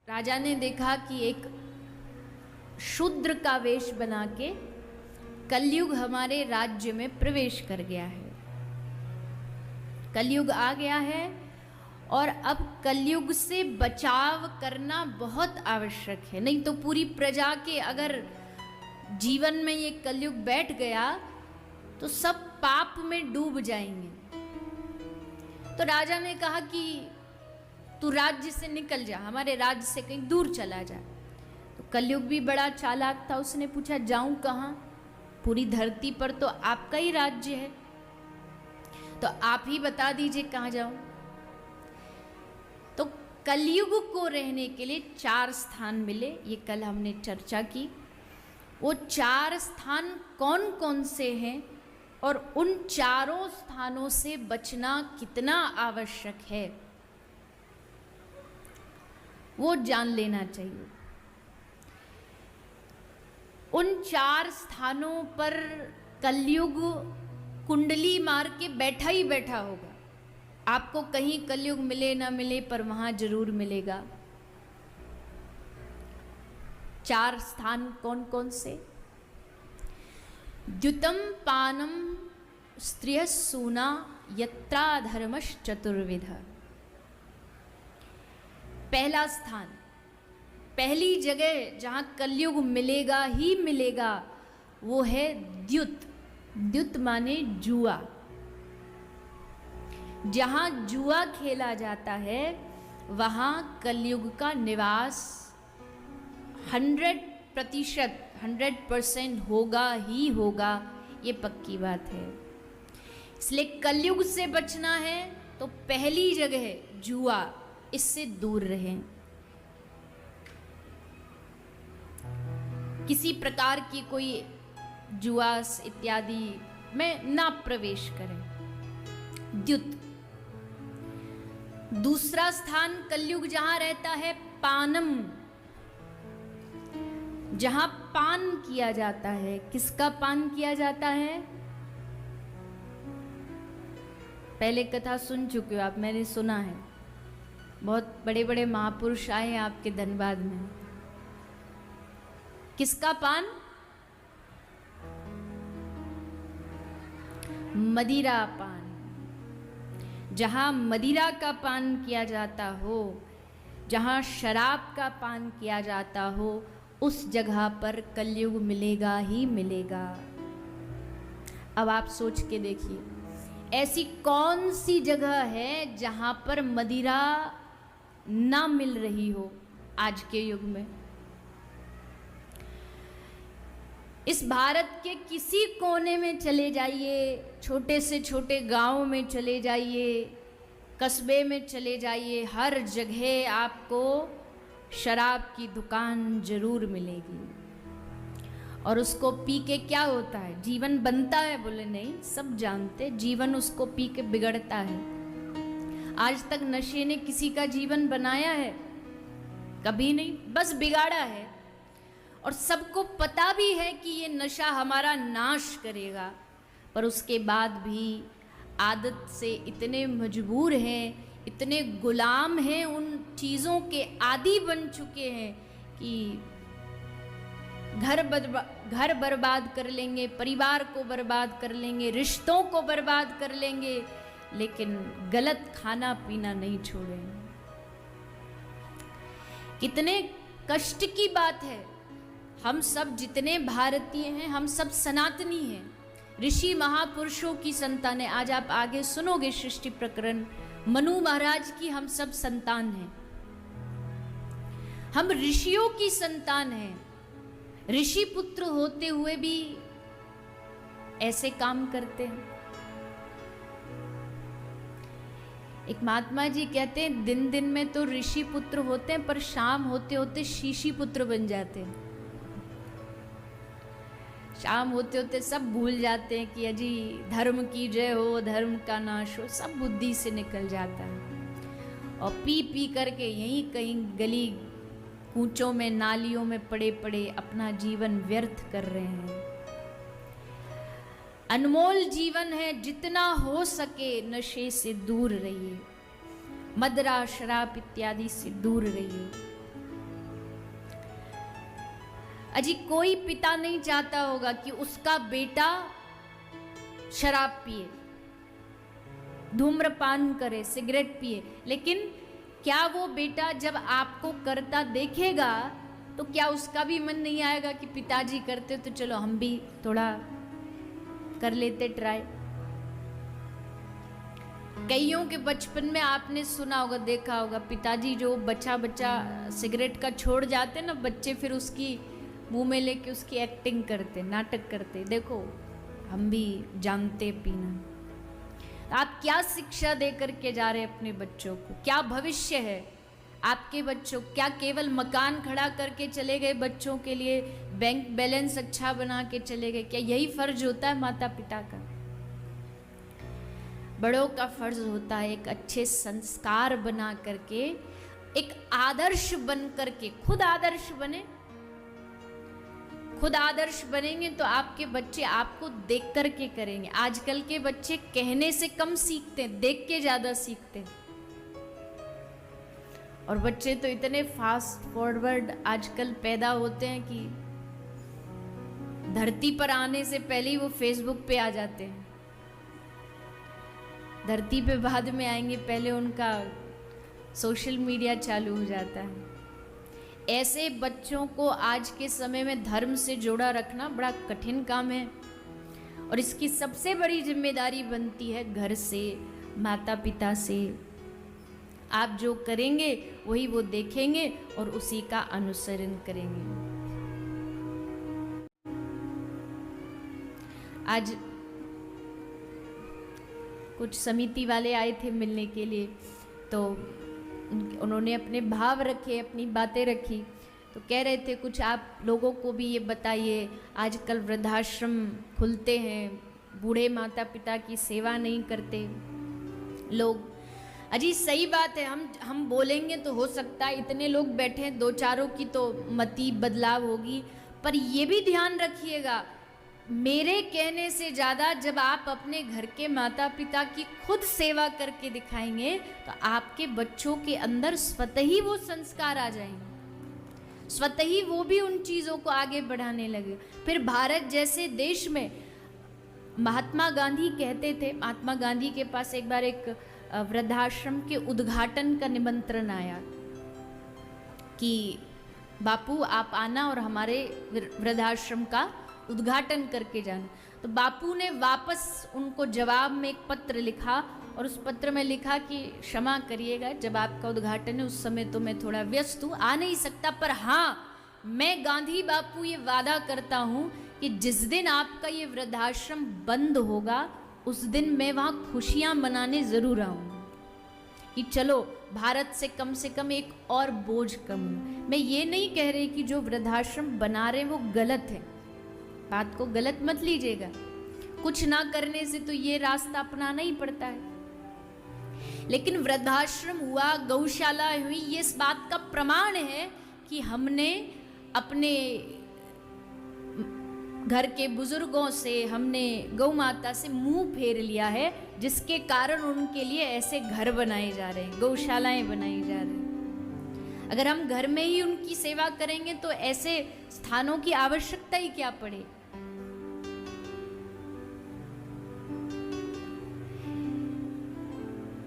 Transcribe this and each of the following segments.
राजा ने देखा कि एक शूद्र का वेश बना के कलयुग हमारे राज्य में प्रवेश कर गया है। कलयुग आ गया है और अब कलयुग से बचाव करना बहुत आवश्यक है, नहीं तो पूरी प्रजा के अगर जीवन में ये कलयुग बैठ गया तो सब पाप में डूब जाएंगे। तो राजा ने कहा कि तू राज्य से निकल जा, हमारे राज्य से कहीं दूर चला जा। तो कलयुग भी बड़ा चालाक था, उसने पूछा जाऊं कहाँ? पूरी धरती पर तो आपका ही राज्य है, तो आप ही बता दीजिए कहाँ जाऊं। तो कलयुग को रहने के लिए 4 स्थान मिले, ये कल हमने चर्चा की। वो 4 स्थान कौन कौन से हैं और उन चारों स्थानों से बचना कितना आवश्यक है वो जान लेना चाहिए। उन 4 स्थानों पर कलयुग कुंडली मार के बैठा ही बैठा होगा। आपको कहीं कलयुग मिले ना मिले पर वहां जरूर मिलेगा। 4 स्थान कौन कौन से? द्युतम पानम स्त्रिय सूना यत्रा धर्मश् चतुर्विध। पहला स्थान, पहली जगह जहां कलयुग मिलेगा ही मिलेगा वो है द्युत। द्युत माने जुआ। जहां जुआ खेला जाता है वहां कलयुग का निवास 100% होगा ही होगा, ये पक्की बात है। इसलिए कलयुग से बचना है तो पहली जगह जुआ, इससे दूर रहें। किसी प्रकार की कोई जुआस इत्यादि में ना प्रवेश करें। द्युत। दूसरा स्थान कलयुग जहां रहता है पानम, जहां पान किया जाता है। किसका पान किया जाता है? पहले कथा सुन चुके हो आप, मैंने सुना है। बहुत बड़े बड़े महापुरुष आए हैं आपके धनबाद में। किसका पान? मदिरा पान। जहां मदिरा का पान किया जाता हो, जहां शराब का पान किया जाता हो, उस जगह पर कलयुग मिलेगा ही मिलेगा। अब आप सोच के देखिए, ऐसी कौन सी जगह है जहां पर मदिरा ना मिल रही हो आज के युग में? इस भारत के किसी कोने में चले जाइए, छोटे से छोटे गांव में चले जाइए, कस्बे में चले जाइए, हर जगह आपको शराब की दुकान जरूर मिलेगी। और उसको पी के क्या होता है? जीवन बनता है? बोले नहीं, सब जानते, जीवन उसको पी के बिगड़ता है। आज तक नशे ने किसी का जीवन बनाया है? कभी नहीं, बस बिगाड़ा है। और सबको पता भी है कि ये नशा हमारा नाश करेगा, पर उसके बाद भी आदत से इतने मजबूर हैं, इतने गुलाम हैं, उन चीज़ों के आदी बन चुके हैं कि घर बर्बाद कर लेंगे, परिवार को बर्बाद कर लेंगे, रिश्तों को बर्बाद कर लेंगे, लेकिन गलत खाना पीना नहीं छोड़ेंगे। कितने कष्ट की बात है। हम सब जितने भारतीय हैं, हम सब सनातनी हैं, ऋषि महापुरुषों की संतानें। आज आप आगे सुनोगे सृष्टि प्रकरण, मनु महाराज की हम सब संतान हैं। हम ऋषियों की संतान हैं। ऋषि पुत्र होते हुए भी ऐसे काम करते हैं। एक महात्मा जी कहते हैं, दिन दिन में तो ऋषि पुत्र होते हैं, पर शाम होते होते शीशी पुत्र बन जाते हैं। शाम होते होते सब भूल जाते हैं कि अजी धर्म की जय हो, धर्म का नाश हो, सब बुद्धि से निकल जाता है। और पी पी करके यहीं कहीं गली कूचों में, नालियों में पड़े पड़े अपना जीवन व्यर्थ कर रहे हैं। अनमोल जीवन है, जितना हो सके नशे से दूर रहिए, मदिरा शराब इत्यादि से दूर रहिए। अजी कोई पिता नहीं चाहता होगा कि उसका बेटा शराब पिए, धूम्रपान करे, सिगरेट पिए, लेकिन क्या वो बेटा जब आपको करता देखेगा तो क्या उसका भी मन नहीं आएगा कि पिताजी करते तो चलो हम भी थोड़ा कर लेते ट्राई। कईयों के बचपन में आपने सुना होगा, देखा होगा, पिताजी जो बच्चा सिगरेट का छोड़ जाते ना बच्चे, फिर उसकी मुंह में लेके उसकी एक्टिंग करते, नाटक करते, देखो हम भी जानते पीना। आप क्या शिक्षा दे करके जा रहे हैं अपने बच्चों को? क्या भविष्य है आपके बच्चों? क्या केवल मकान खड़ा करके चले गए बच्चों के लिए, बैंक बैलेंस अच्छा बना के चले गए? क्या यही फर्ज होता है माता पिता का? बड़ों का फर्ज होता है एक अच्छे संस्कार बना करके, एक आदर्श बन करके, खुद आदर्श बने। खुद आदर्श बनेंगे तो आपके बच्चे आपको देख करके करेंगे। आजकल के बच्चे कहने से कम सीखते हैं, देख के ज्यादा सीखते हैं। और बच्चे तो इतने फास्ट फॉरवर्ड आजकल पैदा होते हैं कि धरती पर आने से पहले ही वो फेसबुक पे आ जाते हैं। धरती पे बाद में आएंगे, पहले उनका सोशल मीडिया चालू हो जाता है। ऐसे बच्चों को आज के समय में धर्म से जोड़ा रखना बड़ा कठिन काम है, और इसकी सबसे बड़ी जिम्मेदारी बनती है घर से, माता पिता से। आप जो करेंगे वही वो देखेंगे और उसी का अनुसरण करेंगे। आज कुछ समिति वाले आए थे मिलने के लिए, तो उन्होंने अपने भाव रखे, अपनी बातें रखी, तो कह रहे थे कुछ आप लोगों को भी ये बताइए, आजकल वृद्धाश्रम खुलते हैं, बूढ़े माता पिता की सेवा नहीं करते लोग। अजी सही बात है, हम बोलेंगे तो हो सकता है इतने लोग बैठे हैं, दो चारों की तो मति बदलाव होगी, पर ये भी ध्यान रखिएगा, मेरे कहने से ज़्यादा जब आप अपने घर के माता पिता की खुद सेवा करके दिखाएंगे तो आपके बच्चों के अंदर स्वतः ही वो संस्कार आ जाएंगे, स्वतः ही वो भी उन चीज़ों को आगे बढ़ाने लगे। फिर भारत जैसे देश में महात्मा गांधी कहते थे, महात्मा गांधी के पास एक बार एक वृद्धाश्रम के उद्घाटन का निमंत्रण आया कि बापू आप आना और हमारे वृद्धाश्रम का उद्घाटन करके जाना। तो बापू ने वापस उनको जवाब में एक पत्र लिखा, और उस पत्र में लिखा कि क्षमा करिएगा, जब आपका उद्घाटन है उस समय तो मैं थोड़ा व्यस्त हूँ, आ नहीं सकता, पर हाँ मैं गांधी बापू ये वादा करता हूँ कि जिस दिन आपका ये वृद्धाश्रम बंद होगा उस दिन मैं वहाँ खुशियाँ मनाने ज़रूर आऊँगी, कि चलो भारत से कम एक और बोझ कम हो। मैं ये नहीं कह रही कि जो वृद्धाश्रम बना रहे वो गलत है, बात को गलत मत लीजिएगा, कुछ ना करने से तो ये रास्ता अपनाना ही पड़ता है, लेकिन वृद्धाश्रम हुआ, गौशाला हुई, ये इस बात का प्रमाण है कि हमने अपने घर के बुजुर्गों से, हमने गौ माता से मुंह फेर लिया है, जिसके कारण उनके लिए ऐसे घर बनाए जा रहे हैं, गौशालाएं बनाई जा रही हैं। अगर हम घर में ही उनकी सेवा करेंगे तो ऐसे स्थानों की आवश्यकता ही क्या पड़े।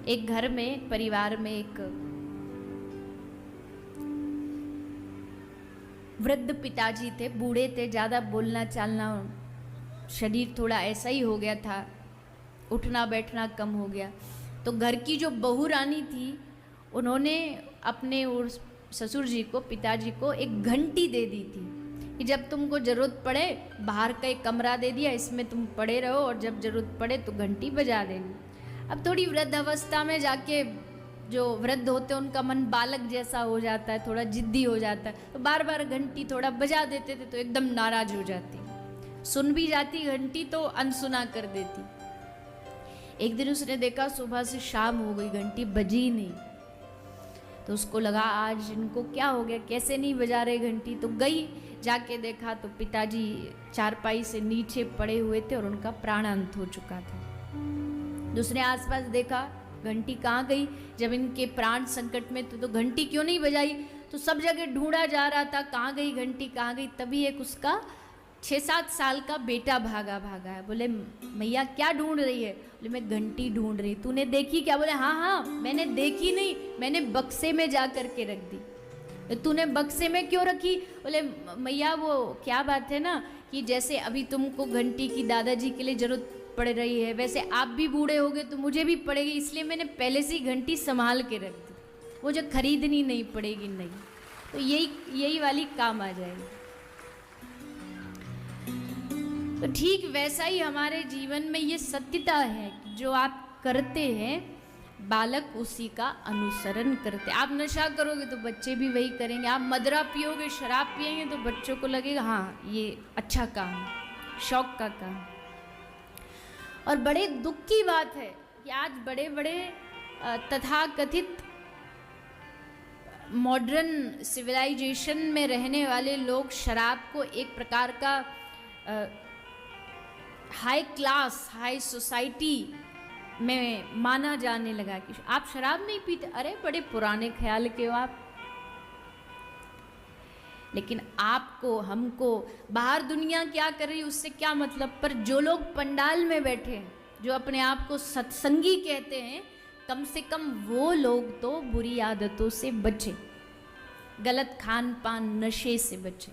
एक घर में, एक परिवार में एक वृद्ध पिताजी थे, बूढ़े थे, ज़्यादा बोलना चालना, शरीर थोड़ा ऐसा ही हो गया था, उठना बैठना कम हो गया। तो घर की जो बहू रानी थी उन्होंने अपने उस ससुर जी को, पिताजी को एक घंटी दे दी थी कि जब तुमको ज़रूरत पड़े, बाहर का एक कमरा दे दिया, इसमें तुम पड़े रहो और जब ज़रूरत पड़े तो घंटी बजा देना। अब थोड़ी वृद्ध अवस्था में जाके जो वृद्ध होते हैं उनका मन बालक जैसा हो जाता है, थोड़ा जिद्दी हो जाता है, तो बार बार घंटी थोड़ा बजा देते थे तो एकदम नाराज हो जाती, सुन भी जाती घंटी तो अनसुना कर देती। एक दिन उसने देखा सुबह से शाम हो गई, घंटी बजी नहीं, तो उसको लगा आज इनको क्या हो गया, कैसे नहीं बजा रहे घंटी। तो गई, जाके देखा तो पिताजी चारपाई से नीचे पड़े हुए थे और उनका प्राणांत हो चुका था। दूसरे आसपास देखा घंटी कहाँ गई, जब इनके प्राण संकट में तो घंटी क्यों नहीं बजाई। तो सब जगह ढूंढा जा रहा था, कहाँ गई घंटी, कहाँ गई। तभी एक उसका 6-7 साल का बेटा भागा है। बोले मैया क्या ढूंढ रही है? बोले मैं घंटी ढूंढ रही। तूने देखी क्या? बोले हाँ हाँ मैंने देखी नहीं, मैंने बक्से में जा कर के रख दी। तूने बक्से में क्यों रखी? बोले मैया वो क्या बात है ना कि जैसे अभी तुमको घंटी की दादाजी के लिए जरूरत पड़ रही है, वैसे आप भी बूढ़े होगे तो मुझे भी पड़ेगी, इसलिए मैंने पहले से ही घंटी संभाल के रख दी, वो जो खरीदनी नहीं पड़ेगी। नहीं तो यही वाली काम आ जाएगी। तो ठीक वैसा ही हमारे जीवन में ये सत्यता है कि जो आप करते हैं बालक उसी का अनुसरण करते। आप नशा करोगे तो बच्चे भी वही करेंगे, आप मदरा पियोगे, शराब पिएंगे तो बच्चों को लगेगा हाँ ये अच्छा काम है, शौक का काम। और बड़े दुख की बात है कि आज बड़े बड़े तथाकथित मॉडर्न सिविलाइजेशन में रहने वाले लोग शराब को एक प्रकार का हाई क्लास, हाई सोसाइटी में माना जाने लगा कि आप शराब नहीं पीते, अरे बड़े पुराने ख्याल के हो आप। लेकिन आपको, हमको बाहर दुनिया क्या कर रही है उससे क्या मतलब, पर जो लोग पंडाल में बैठे हैं, जो अपने आप को सत्संगी कहते हैं, कम से कम वो लोग तो बुरी आदतों से बचे, गलत खान पान नशे से बचे।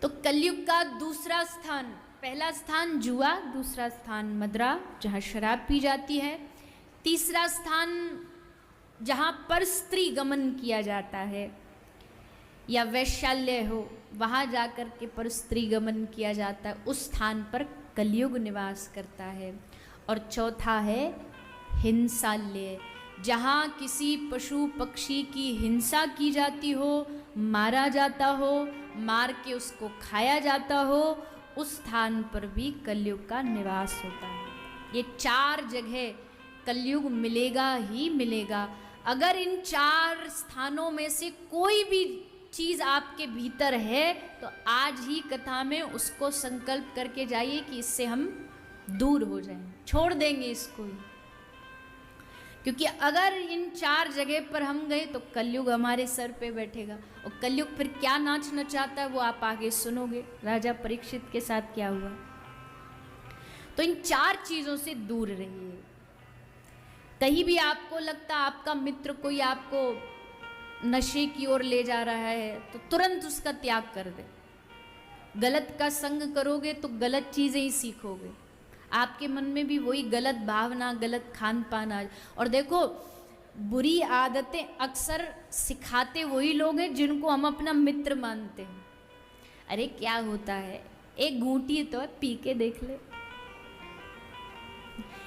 तो कलयुग का दूसरा स्थान, पहला स्थान जुआ, दूसरा स्थान मदरा जहाँ शराब पी जाती है, तीसरा स्थान जहाँ पर स्त्री गमन किया जाता है या वैश्यालय हो, वहाँ जाकर के पर स्त्री गमन किया जाता है, उस स्थान पर कलयुग निवास करता है। और चौथा है हिंसालय, जहाँ किसी पशु पक्षी की हिंसा की जाती हो, मारा जाता हो, मार के उसको खाया जाता हो, उस स्थान पर भी कलयुग का निवास होता है। ये 4 जगह कलयुग मिलेगा ही मिलेगा। अगर इन 4 स्थानों में से कोई भी चीज़ आपके भीतर है तो आज ही कथा में उसको संकल्प करके जाइए कि इससे हम दूर हो जाएं, छोड़ देंगे इसको ही। क्योंकि अगर इन 4 जगह पर हम गए तो कलयुग हमारे सर पे बैठेगा। और कलयुग फिर क्या नाच नचाता है वो आप आगे सुनोगे, राजा परीक्षित के साथ क्या हुआ। तो इन 4 चीज़ों से दूर रहिए। कहीं भी आपको लगता आपका मित्र कोई आपको नशे की ओर ले जा रहा है तो तुरंत उसका त्याग कर दे। गलत का संग करोगे तो गलत चीज़ें ही सीखोगे, आपके मन में भी वही गलत भावना, गलत खान पान आ। और देखो बुरी आदतें अक्सर सिखाते वही लोग हैं जिनको हम अपना मित्र मानते हैं। अरे क्या होता है, एक घूंटी तो पी के देख ले।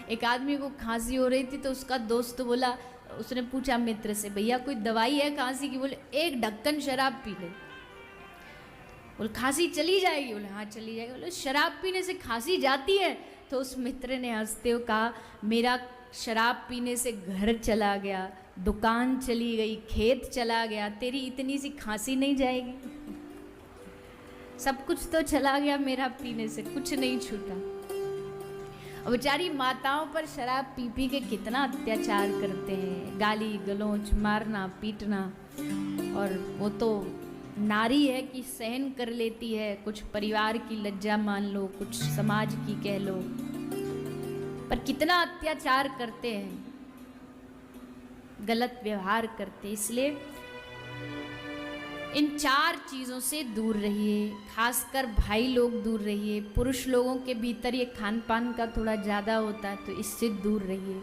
एक आदमी को खांसी हो रही थी तो उसका दोस्त बोला, उसने पूछा मित्र से, भैया कोई दवाई है खांसी की? बोले एक ढक्कन शराब पी ले। बोले खांसी चली जाएगी? बोले हाँ चली जाएगी। बोले शराब पीने से खांसी जाती है? तो उस मित्र ने हंसते हुए कहा, मेरा शराब पीने से घर चला गया, दुकान चली गई, खेत चला गया, तेरी इतनी सी खांसी नहीं जाएगी? सब कुछ तो चला गया मेरा पीने से, कुछ नहीं छूटा। और बेचारी माताओं पर शराब पी पी के कितना अत्याचार करते हैं, गाली गलौज, मारना पीटना। और वो तो नारी है कि सहन कर लेती है, कुछ परिवार की लज्जा मान लो, कुछ समाज की कह लो, पर कितना अत्याचार करते हैं, गलत व्यवहार करते। इसलिए इन 4 चीज़ों से दूर रहिए, खासकर भाई लोग दूर रहिए। पुरुष लोगों के भीतर ये खान पान का थोड़ा ज़्यादा होता है तो इससे दूर रहिए।